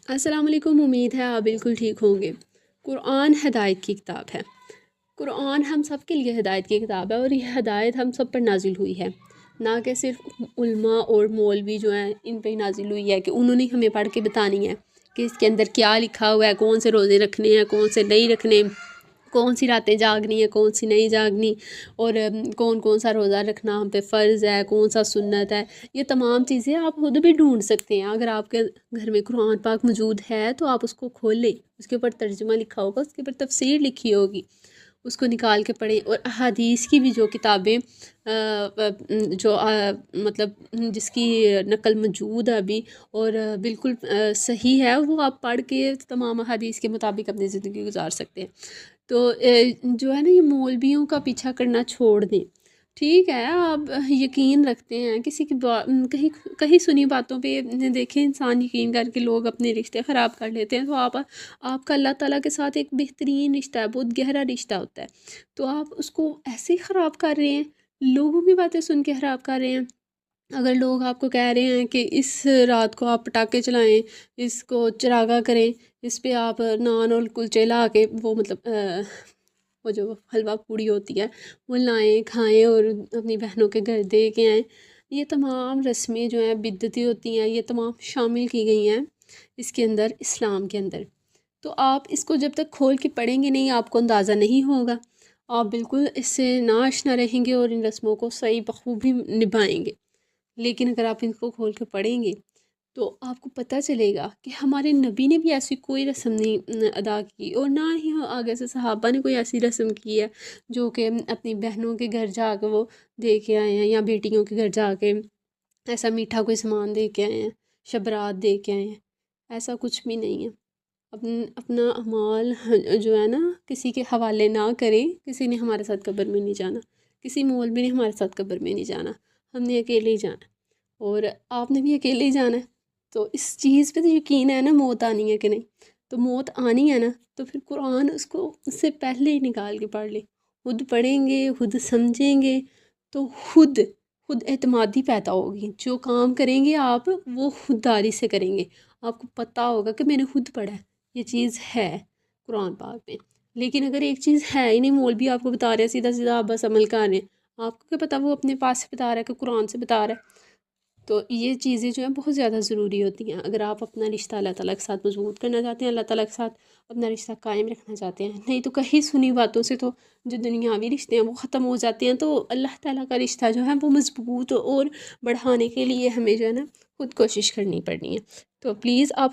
अस्सलाम वालेकुम। उम्मीद है आप बिल्कुल ठीक होंगे। कुरान हिदायत की किताब है। कुरान हम सब के लिए हिदायत की किताब है और ये हिदायत हम सब पर नाजिल हुई है, ना कि सिर्फ उल्मा और मौलवी जो हैं इन पे नाजिल हुई है कि उन्होंने हमें पढ़ के बतानी है कि इसके अंदर क्या लिखा हुआ है, कौन से रोज़े रखने हैं, कौन से नहीं रखने, कौन सी रातें जागनी है, कौन सी नहीं जागनी, और कौन कौन सा रोज़ा रखना हम पे फ़र्ज़ है, कौन सा सुन्नत है। ये तमाम चीज़ें आप खुद भी ढूंढ सकते हैं। अगर आपके घर में कुरान पाक मौजूद है तो आप उसको खोल लें, उसके ऊपर तर्जुमा लिखा होगा, उसके ऊपर तफसीर लिखी होगी, उसको निकाल के पढ़ें। और अहादीस की भी जो किताबें जो मतलब जिसकी नकल मौजूद है अभी और बिल्कुल सही है, वो आप पढ़ के तमाम अहादीस के मुताबिक अपनी ज़िंदगी गुजार सकते हैं। तो जो है ना, ये मौलवियों का पीछा करना छोड़ दें। ठीक है, आप यकीन रखते हैं किसी की कहीं कहीं सुनी बातों पे देखें, इंसान यकीन करके लोग अपने रिश्ते ख़राब कर लेते हैं। तो आपका अल्लाह ताला के साथ एक बेहतरीन रिश्ता है, बहुत गहरा रिश्ता होता है, तो आप उसको ऐसे ही ख़राब कर रहे हैं, लोगों की बातें सुन के ख़राब कर रहे हैं। अगर लोग आपको कह रहे हैं कि इस रात को आप पटाखे चलाएं, इसको चरागा करें, इस पे आप नान और कुलचे ला के वो मतलब वो जो हलवा पूड़ी होती है वो लाएं, खाएं और अपनी बहनों के घर दे के आएँ। ये तमाम रस्में जो हैं बिदअती होती हैं, ये तमाम शामिल की गई हैं इसके अंदर, इस्लाम के अंदर। तो आप इसको जब तक खोल के पढ़ेंगे नहीं, आपको अंदाज़ा नहीं होगा, आप बिल्कुल इससे नाआशना रहेंगे और इन रस्मों को सही बखूबी निभाएंगे। लेकिन अगर आप इनको खोल के पढ़ेंगे तो आपको पता चलेगा कि हमारे नबी ने भी ऐसी कोई रस्म नहीं अदा की, और ना ही आगे से सहाबा ने कोई ऐसी रस्म की है जो कि अपनी बहनों के घर जाकर वो दे के आए हैं, या बेटियों के घर जाके ऐसा मीठा कोई सामान दे के आए हैं, शबरात दे के आए हैं। ऐसा कुछ भी नहीं है। अपना अमाल जो है ना, किसी के हवाले ना करें। किसी ने हमारे साथ कब्र में नहीं जाना, किसी मौलवी ने हमारे साथ कब्र में नहीं जाना, हमने अकेले ही जाना, और आपने भी अकेले ही जाना है। तो इस चीज़ पे तो यकीन है ना, मौत आनी है कि नहीं। तो मौत आनी है ना, तो फिर कुरान उसको उससे पहले ही निकाल के पढ़ ले। खुद पढ़ेंगे, खुद समझेंगे, तो खुद खुद एतमादी पैदा होगी। जो काम करेंगे आप वो खुददारी से करेंगे। आपको पता होगा कि मैंने खुद पढ़ा है, ये चीज़ है कुरान पाक में। लेकिन अगर एक चीज़ है ही नहीं, मौलवी आपको बता रहे हैं सीधा सीधा, आप बस अमल कर रहे हैं, आपको क्या पता वो अपने पास से बता रहा है कि कुरान से बता रहा है। तो ये चीज़ें जो हैं बहुत ज़्यादा ज़रूरी होती हैं। अगर आप अपना रिश्ता अल्लाह ताला के साथ मजबूत करना चाहते हैं, अल्लाह ताला के साथ अपना रिश्ता कायम रखना चाहते हैं, नहीं तो कहीं सुनी बातों से तो जो दुनियावी रिश्ते हैं वो ख़त्म हो जाते हैं। तो अल्लाह ताला का रिश्ता जो है वो मजबूत और बढ़ाने के लिए हमें जो है ना खुद कोशिश करनी पड़नी है। तो प्लीज़ आप